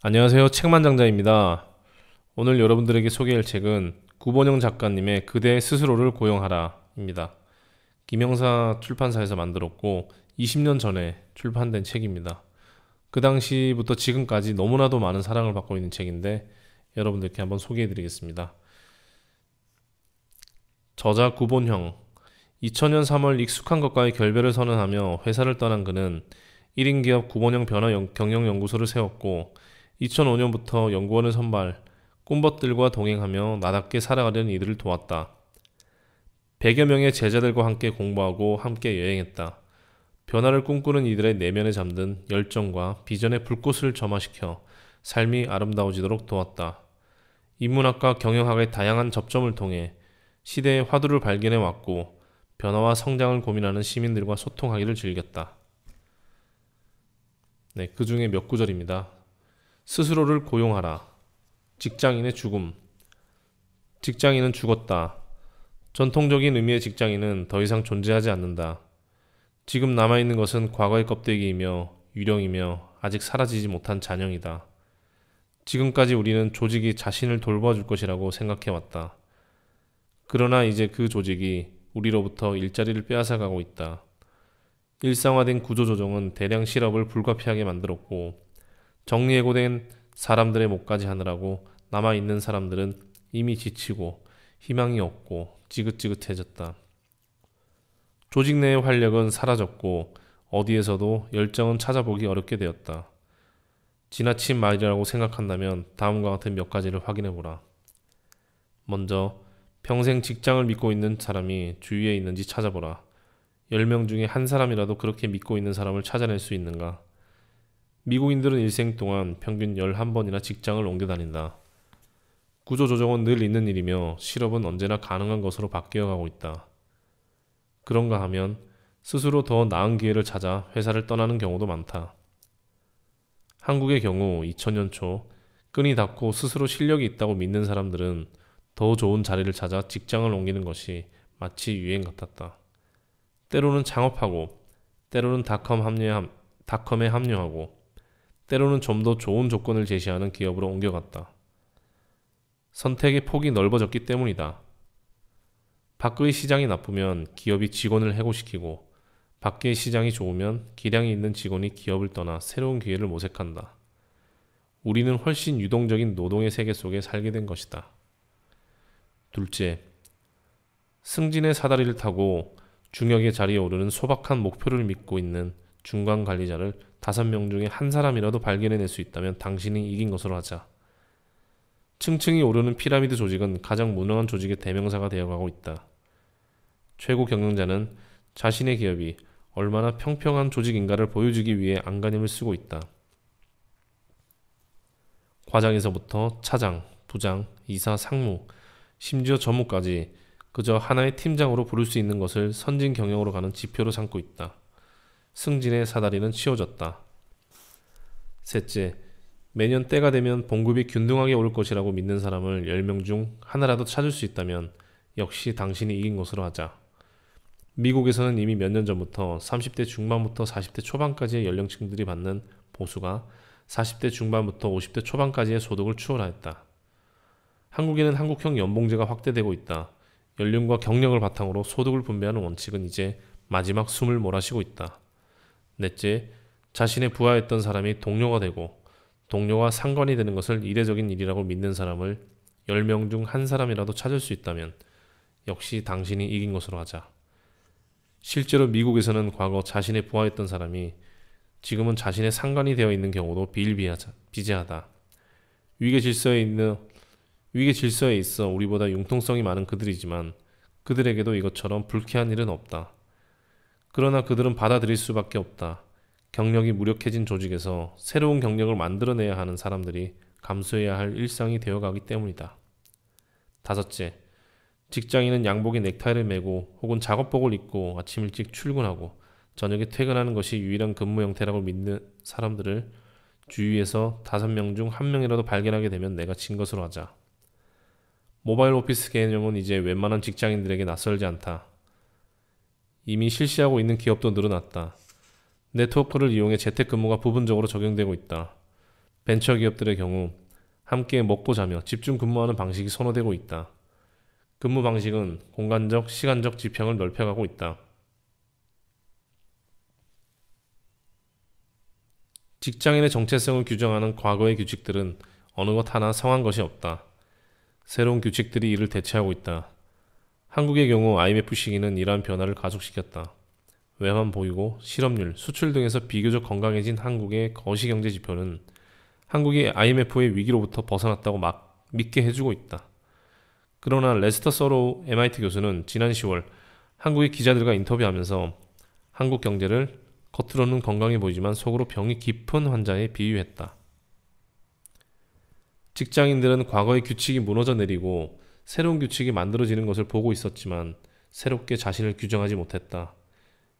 안녕하세요. 책만장자입니다. 오늘 여러분들에게 소개할 책은 구본영 작가님의 그대 스스로를 고용하라입니다. 김영사 출판사에서 만들었고 20년 전에 출판된 책입니다. 그 당시부터 지금까지 너무나도 많은 사랑을 받고 있는 책인데 여러분들께 한번 소개해 드리겠습니다. 저자 구본형. 2000년 3월 익숙한 것과의 결별을 선언하며 회사를 떠난 그는 1인 기업 구본형 변화 경영연구소를 세웠고 2005년부터 연구원을 선발, 꿈벗들과 동행하며 나답게 살아가려는 이들을 도왔다. 100여 명의 제자들과 함께 공부하고 함께 여행했다. 변화를 꿈꾸는 이들의 내면에 잠든 열정과 비전의 불꽃을 점화시켜 삶이 아름다워지도록 도왔다. 인문학과 경영학의 다양한 접점을 통해 시대의 화두를 발견해 왔고 변화와 성장을 고민하는 시민들과 소통하기를 즐겼다. 네, 그 중에 몇 구절입니다. 스스로를 고용하라. 직장인의 죽음. 직장인은 죽었다. 전통적인 의미의 직장인은 더 이상 존재하지 않는다. 지금 남아있는 것은 과거의 껍데기이며 유령이며 아직 사라지지 못한 잔영이다. 지금까지 우리는 조직이 자신을 돌봐줄 것이라고 생각해왔다. 그러나 이제 그 조직이 우리로부터 일자리를 빼앗아가고 있다. 일상화된 구조조정은 대량 실업을 불가피하게 만들었고 정리해고된 사람들의 몫까지 하느라고 남아있는 사람들은 이미 지치고 희망이 없고 지긋지긋해졌다. 조직 내의 활력은 사라졌고 어디에서도 열정은 찾아보기 어렵게 되었다. 지나친 말이라고 생각한다면 다음과 같은 몇 가지를 확인해보라. 먼저 평생 직장을 믿고 있는 사람이 주위에 있는지 찾아보라. 10명 중에 한 사람이라도 그렇게 믿고 있는 사람을 찾아낼 수 있는가? 미국인들은 일생 동안 평균 11번이나 직장을 옮겨 다닌다. 구조조정은 늘 있는 일이며 실업은 언제나 가능한 것으로 바뀌어가고 있다. 그런가 하면 스스로 더 나은 기회를 찾아 회사를 떠나는 경우도 많다. 한국의 경우 2000년 초 끈이 닿고 스스로 실력이 있다고 믿는 사람들은 더 좋은 자리를 찾아 직장을 옮기는 것이 마치 유행 같았다. 때로는 창업하고 때로는 닷컴에 합류하고 때로는 좀 더 좋은 조건을 제시하는 기업으로 옮겨갔다. 선택의 폭이 넓어졌기 때문이다. 밖의 시장이 나쁘면 기업이 직원을 해고시키고 밖의 시장이 좋으면 기량이 있는 직원이 기업을 떠나 새로운 기회를 모색한다. 우리는 훨씬 유동적인 노동의 세계 속에 살게 된 것이다. 둘째, 승진의 사다리를 타고 중역의 자리에 오르는 소박한 목표를 믿고 있는 중간 관리자를 5명 중에 한 사람이라도 발견해낼 수 있다면 당신이 이긴 것으로 하자. 층층이 오르는 피라미드 조직은 가장 무능한 조직의 대명사가 되어가고 있다. 최고 경영자는 자신의 기업이 얼마나 평평한 조직인가를 보여주기 위해 안간힘을 쓰고 있다. 과장에서부터 차장, 부장, 이사, 상무, 심지어 전무까지 그저 하나의 팀장으로 부를 수 있는 것을 선진 경영으로 가는 지표로 삼고 있다. 승진의 사다리는 치워졌다. 셋째, 매년 때가 되면 봉급이 균등하게 오를 것이라고 믿는 사람을 10명 중 하나라도 찾을 수 있다면 역시 당신이 이긴 것으로 하자. 미국에서는 이미 몇 년 전부터 30대 중반부터 40대 초반까지의 연령층들이 받는 보수가 40대 중반부터 50대 초반까지의 소득을 추월하였다. 한국에는 한국형 연봉제가 확대되고 있다. 연륜과 경력을 바탕으로 소득을 분배하는 원칙은 이제 마지막 숨을 몰아쉬고 있다. 넷째, 자신의 부하였던 사람이 동료가 되고 동료와 상관이 되는 것을 이례적인 일이라고 믿는 사람을 10명 중 한 사람이라도 찾을 수 있다면 역시 당신이 이긴 것으로 하자. 실제로 미국에서는 과거 자신의 부하였던 사람이 지금은 자신의 상관이 되어 있는 경우도 비일비재하다. 위계 질서에 있어 우리보다 융통성이 많은 그들이지만 그들에게도 이것처럼 불쾌한 일은 없다. 그러나 그들은 받아들일 수밖에 없다. 경력이 무력해진 조직에서 새로운 경력을 만들어내야 하는 사람들이 감수해야 할 일상이 되어가기 때문이다. 다섯째, 직장인은 양복에 넥타이를 매고 혹은 작업복을 입고 아침 일찍 출근하고 저녁에 퇴근하는 것이 유일한 근무 형태라고 믿는 사람들을 주위에서 5명 중 1명이라도 발견하게 되면 내가 진 것으로 하자. 모바일 오피스 개념은 이제 웬만한 직장인들에게 낯설지 않다. 이미 실시하고 있는 기업도 늘어났다. 네트워크를 이용해 재택근무가 부분적으로 적용되고 있다. 벤처기업들의 경우 함께 먹고 자며 집중 근무하는 방식이 선호되고 있다. 근무 방식은 공간적, 시간적 지평을 넓혀가고 있다. 직장인의 정체성을 규정하는 과거의 규칙들은 어느 것 하나 성한 것이 없다. 새로운 규칙들이 이를 대체하고 있다. 한국의 경우 IMF 시기는 이러한 변화를 가속시켰다. 외환 보유고, 실업률, 수출 등에서 비교적 건강해진 한국의 거시경제 지표는 한국이 IMF의 위기로부터 벗어났다고 막 믿게 해주고 있다. 그러나 레스터 서로우 MIT 교수는 지난 10월 한국의 기자들과 인터뷰하면서 한국 경제를 겉으로는 건강해 보이지만 속으로 병이 깊은 환자에 비유했다. 직장인들은 과거의 규칙이 무너져 내리고 새로운 규칙이 만들어지는 것을 보고 있었지만 새롭게 자신을 규정하지 못했다.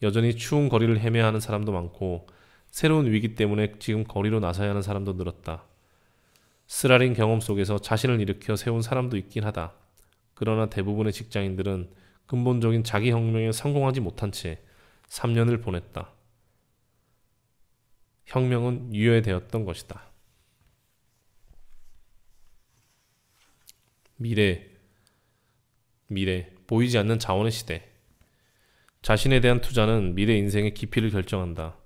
여전히 추운 거리를 헤매야 하는 사람도 많고 새로운 위기 때문에 지금 거리로 나서야 하는 사람도 늘었다. 쓰라린 경험 속에서 자신을 일으켜 세운 사람도 있긴 하다. 그러나 대부분의 직장인들은 근본적인 자기 혁명에 성공하지 못한 채 3년을 보냈다. 혁명은 유예되었던 것이다. 미래, 보이지 않는 자원의 시대. 자신에 대한 투자는 미래 인생의 깊이를 결정한다.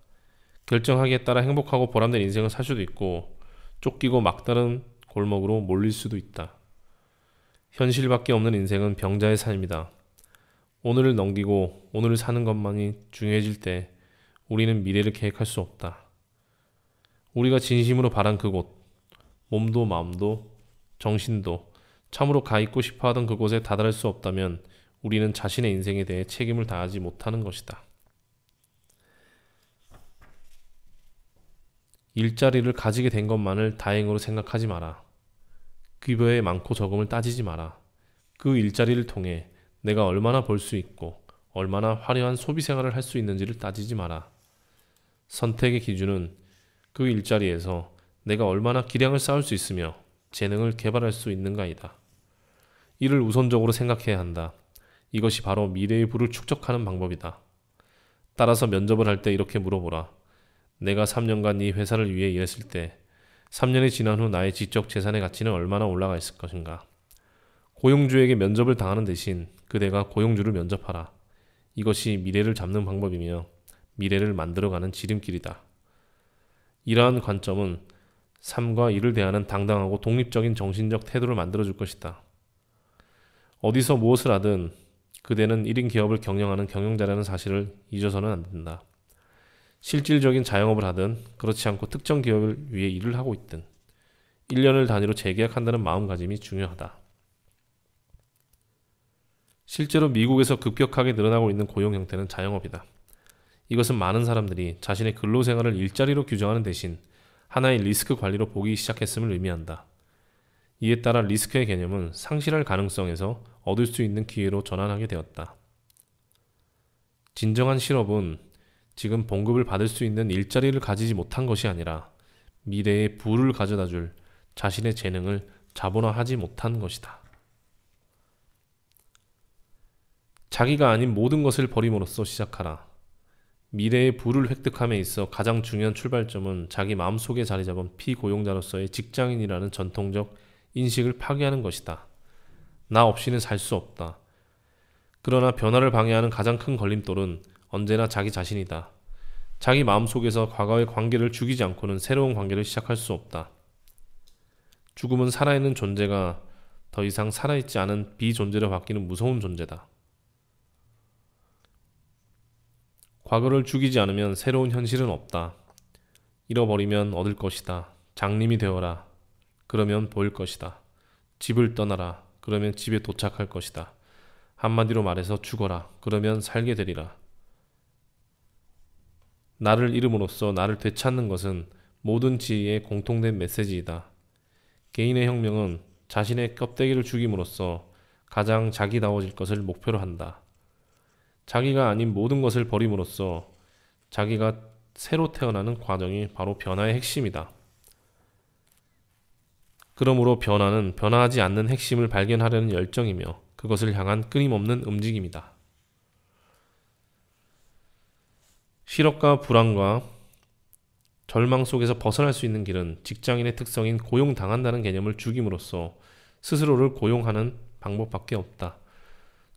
결정하기에 따라 행복하고 보람된 인생을 살 수도 있고 쫓기고 막다른 골목으로 몰릴 수도 있다. 현실밖에 없는 인생은 병자의 삶이다. 오늘을 넘기고 오늘을 사는 것만이 중요해질 때 우리는 미래를 계획할 수 없다. 우리가 진심으로 바란 그곳, 몸도 마음도 정신도 참으로 가 있고 싶어하던 그곳에 다다를 수 없다면 우리는 자신의 인생에 대해 책임을 다하지 못하는 것이다. 일자리를 가지게 된 것만을 다행으로 생각하지 마라. 급여의 많고 적음을 따지지 마라. 그 일자리를 통해 내가 얼마나 벌 수 있고 얼마나 화려한 소비 생활을 할 수 있는지를 따지지 마라. 선택의 기준은 그 일자리에서 내가 얼마나 기량을 쌓을 수 있으며 재능을 개발할 수 있는가이다. 이를 우선적으로 생각해야 한다. 이것이 바로 미래의 부를 축적하는 방법이다. 따라서 면접을 할 때 이렇게 물어보라. 내가 3년간 이 회사를 위해 일했을 때 3년이 지난 후 나의 지적 재산의 가치는 얼마나 올라가 있을 것인가. 고용주에게 면접을 당하는 대신 그대가 고용주를 면접하라. 이것이 미래를 잡는 방법이며 미래를 만들어가는 지름길이다. 이러한 관점은 삶과 일을 대하는 당당하고 독립적인 정신적 태도를 만들어줄 것이다. 어디서 무엇을 하든 그대는 1인 기업을 경영하는 경영자라는 사실을 잊어서는 안 된다. 실질적인 자영업을 하든 그렇지 않고 특정 기업을 위해 일을 하고 있든 1년을 단위로 재계약한다는 마음가짐이 중요하다. 실제로 미국에서 급격하게 늘어나고 있는 고용 형태는 자영업이다. 이것은 많은 사람들이 자신의 근로생활을 일자리로 규정하는 대신 하나의 리스크 관리로 보기 시작했음을 의미한다. 이에 따라 리스크의 개념은 상실할 가능성에서 얻을 수 있는 기회로 전환하게 되었다. 진정한 실업은 지금 봉급을 받을 수 있는 일자리를 가지지 못한 것이 아니라 미래의 부를 가져다줄 자신의 재능을 자본화하지 못한 것이다. 자기가 아닌 모든 것을 버림으로써 시작하라. 미래의 부를 획득함에 있어 가장 중요한 출발점은 자기 마음속에 자리잡은 피고용자로서의 직장인이라는 전통적 인식을 파괴하는 것이다. 나 없이는 살 수 없다. 그러나 변화를 방해하는 가장 큰 걸림돌은 언제나 자기 자신이다. 자기 마음속에서 과거의 관계를 죽이지 않고는 새로운 관계를 시작할 수 없다. 죽음은 살아있는 존재가 더 이상 살아있지 않은 비존재로 바뀌는 무서운 존재다. 과거를 죽이지 않으면 새로운 현실은 없다. 잃어버리면 얻을 것이다. 장님이 되어라. 그러면 보일 것이다. 집을 떠나라. 그러면 집에 도착할 것이다. 한마디로 말해서 죽어라. 그러면 살게 되리라. 나를 잃음으로써 나를 되찾는 것은 모든 지혜의 공통된 메시지이다. 개인의 혁명은 자신의 껍데기를 죽임으로써 가장 자기다워질 것을 목표로 한다. 자기가 아닌 모든 것을 버림으로써 자기가 새로 태어나는 과정이 바로 변화의 핵심이다. 그러므로 변화는 변화하지 않는 핵심을 발견하려는 열정이며 그것을 향한 끊임없는 움직임이다. 실업과 불안과 절망 속에서 벗어날 수 있는 길은 직장인의 특성인 고용당한다는 개념을 죽임으로써 스스로를 고용하는 방법밖에 없다.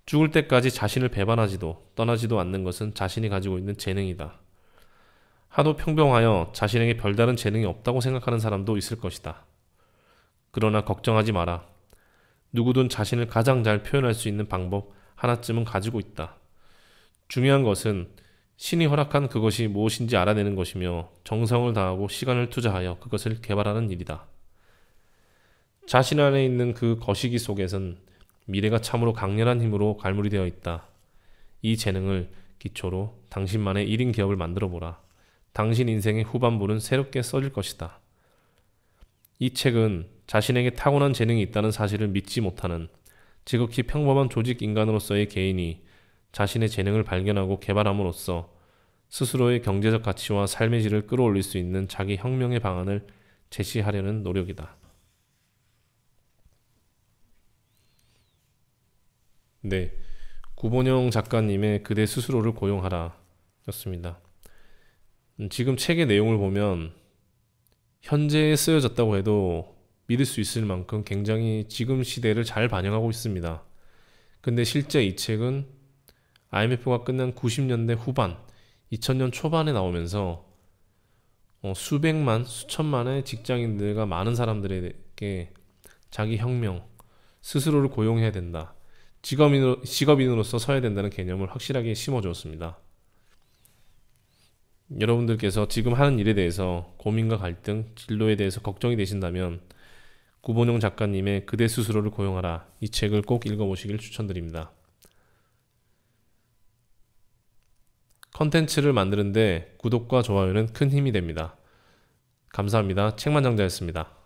죽을 때까지 자신을 배반하지도 떠나지도 않는 것은 자신이 가지고 있는 재능이다. 하도 평범하여 자신에게 별다른 재능이 없다고 생각하는 사람도 있을 것이다. 그러나 걱정하지 마라. 누구든 자신을 가장 잘 표현할 수 있는 방법 하나쯤은 가지고 있다. 중요한 것은 신이 허락한 그것이 무엇인지 알아내는 것이며 정성을 다하고 시간을 투자하여 그것을 개발하는 일이다. 자신 안에 있는 그 거시기 속에선 미래가 참으로 강렬한 힘으로 갈무리되어 있다. 이 재능을 기초로 당신만의 1인 기업을 만들어 보라. 당신 인생의 후반부는 새롭게 써질 것이다. 이 책은 자신에게 타고난 재능이 있다는 사실을 믿지 못하는 지극히 평범한 조직 인간으로서의 개인이 자신의 재능을 발견하고 개발함으로써 스스로의 경제적 가치와 삶의 질을 끌어올릴 수 있는 자기 혁명의 방안을 제시하려는 노력이다. 네, 구본영 작가님의 그대 스스로를 고용하라 였습니다. 지금 책의 내용을 보면 현재에 쓰여졌다고 해도 믿을 수 있을 만큼 굉장히 지금 시대를 잘 반영하고 있습니다. 근데 실제 이 책은 IMF가 끝난 90년대 후반, 2000년 초반에 나오면서 수백만, 수천만의 직장인들과 많은 사람들에게 자기 혁명, 스스로를 고용해야 된다. 직업인으로서 서야 된다는 개념을 확실하게 심어주었습니다. 여러분들께서 지금 하는 일에 대해서 고민과 갈등, 진로에 대해서 걱정이 되신다면 구본용 작가님의 그대 스스로를 고용하라 이 책을 꼭 읽어보시길 추천드립니다. 컨텐츠를 만드는데 구독과 좋아요는 큰 힘이 됩니다. 감사합니다. 책만장자였습니다.